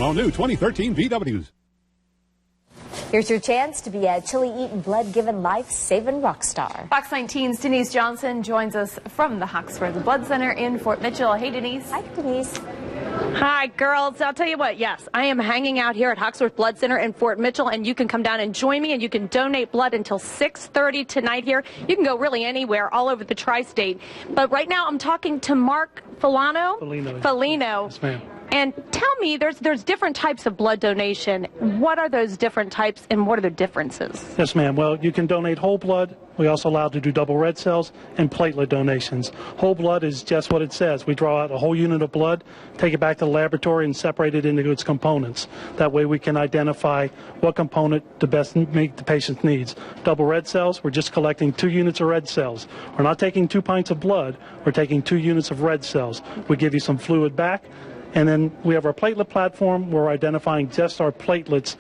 on all new 2013 VWs. Here's your chance to be a chili-eating, blood-giving, life-saving rock star. Fox 19's Denise Johnson joins us from the Hoxworth Blood Center in Fort Mitchell. Hey, Denise. Hi, Denise. Hi, girls. I'll tell you what, yes, I am hanging out here at Hoxworth Blood Center in Fort Mitchell, and you can come down and join me, and you can donate blood until 6:30 tonight here. You can go really anywhere all over the tri-state. But right now I'm talking to Mark Foligno. Yes, ma'am. And tell me, there's different types of blood donation. What are those different types, and what are the differences? Yes, ma'am. Well, you can donate whole blood. We also allow to do double red cells and platelet donations. Whole blood is just what it says. We draw out a whole unit of blood, take it back to the laboratory, and separate it into its components. That way we can identify what component to best meet the patient's needs. Double red cells, we're just collecting 2 units of red cells. We're not taking 2 pints of blood. We're taking 2 units of red cells. We give you some fluid back. And then we have our platelet platform where we're identifying just our platelets,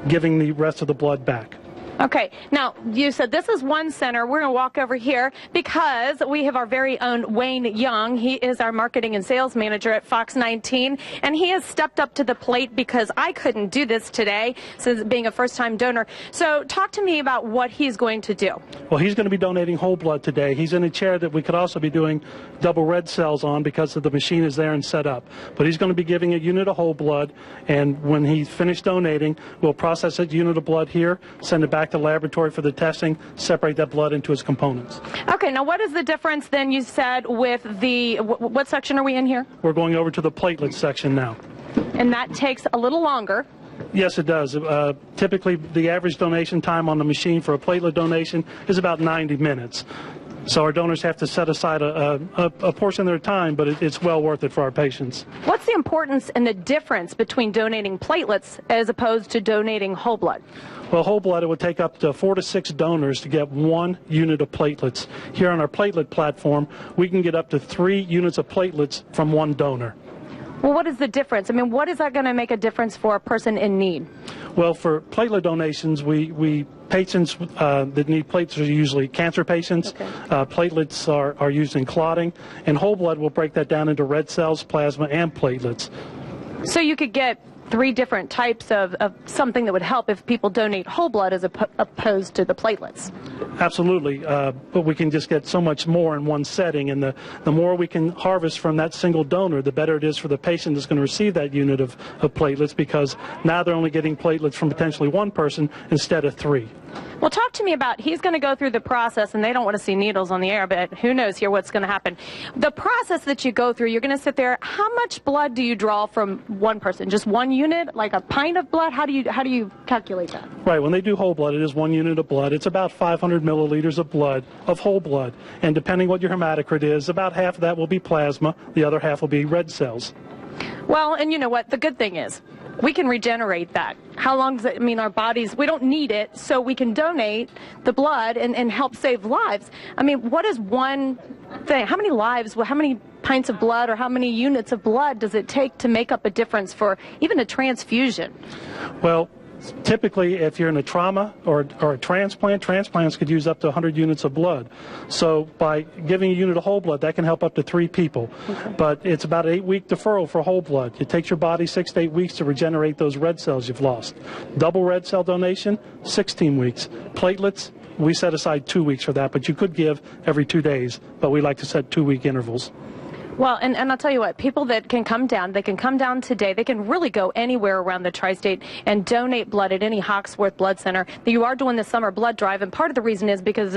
giving the rest of the blood back. Okay, now you said this is one center. We're going to walk over here because we have our very own Wayne Young. He is our marketing and sales manager at Fox 19, and he has stepped up to the plate because I couldn't do this today, since being a first-time donor. So talk to me about what he's going to do. Well, he's going to be donating whole blood today. He's in a chair that we could also be doing double red cells on because the machine is there and set up. But he's going to be giving a unit of whole blood, and when he's finished donating, we'll process that unit of blood here, send it back to the laboratory for the testing, separate that blood into its components. Okay, now what is the difference then, you said, with the, what section are we in here? We're going over to the platelet section now. And that takes a little longer. Yes, it does. Typically, the average donation time on the machine for a platelet donation is about 90 minutes. So our donors have to set aside a portion of their time, but it's well worth it for our patients. What's the importance and the difference between donating platelets as opposed to donating whole blood? Well, whole blood, it would take up to 4 to 6 donors to get 1 unit of platelets. Here on our platelet platform, we can get up to 3 units of platelets from 1 donor. Well, what is the difference? I mean, what is that going to make a difference for a person in need? Well, for platelet donations, patients that need platelets are usually cancer patients. Okay. Platelets are used in clotting, and whole blood will break that down into red cells, plasma, and platelets. So you could get 3 different types of something that would help if people donate whole blood as opposed to the platelets. Absolutely, but we can just get so much more in one setting, and the more we can harvest from that single donor, the better it is for the patient that's going to receive that unit of platelets, because now they're only getting platelets from potentially 1 person instead of 3. Well, talk to me about, he's going to go through the process, and they don't want to see needles on the air, but who knows here what's going to happen. The process that you go through, you're going to sit there. How much blood do you draw from 1 person? Just 1 unit, like a pint of blood? How do you calculate that? Right, when they do whole blood, it is 1 unit of blood. It's about 500 milliliters of blood, of whole blood. And depending what your hematocrit is, about half of that will be plasma, the other half will be red cells. Well, and you know what? The good thing is, we can regenerate that. How long does it mean our bodies, we don't need it, so we can donate the blood and help save lives. I mean, what is one thing? How many lives, how many pints of blood or how many units of blood does it take to make up a difference for even a transfusion? Well, typically, if you're in a trauma or a transplant, transplants could use up to 100 units of blood. So by giving a unit of whole blood, that can help up to 3 people. Okay. But it's about an 8-week deferral for whole blood. It takes your body 6 to 8 weeks to regenerate those red cells you've lost. Double red cell donation, 16 weeks. Platelets, we set aside 2 weeks for that, but you could give every 2 days, but we like to set 2-week intervals. Well, and I'll tell you what, people that can come down, they can come down today. They can really go anywhere around the tri-state and donate blood at any Hoxworth Blood Center. You are doing the summer blood drive, and part of the reason is because,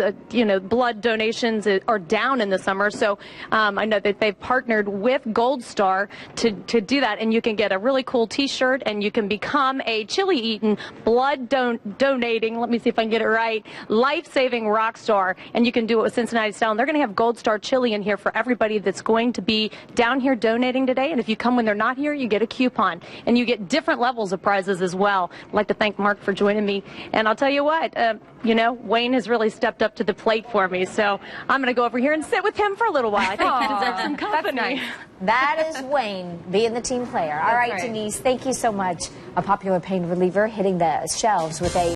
blood donations are down in the summer. So I know that they've partnered with Gold Star to do that, and you can get a really cool T-shirt, and you can become a chili-eating, blood-donating, let me see if I can get it right, life-saving rock star, and you can do it with Cincinnati style. And they're going to have Gold Star chili in here for everybody that's going to be down here donating today, and if you come when they're not here, you get a coupon, and you get different levels of prizes as well. I'd like to thank Mark for joining me, and I'll tell you what, Wayne has really stepped up to the plate for me, so I'm going to go over here and sit with him for a little while. I think he deserves some company. Nice. That is Wayne being the team player. All right, Denise, thank you so much. A popular pain reliever hitting the shelves with a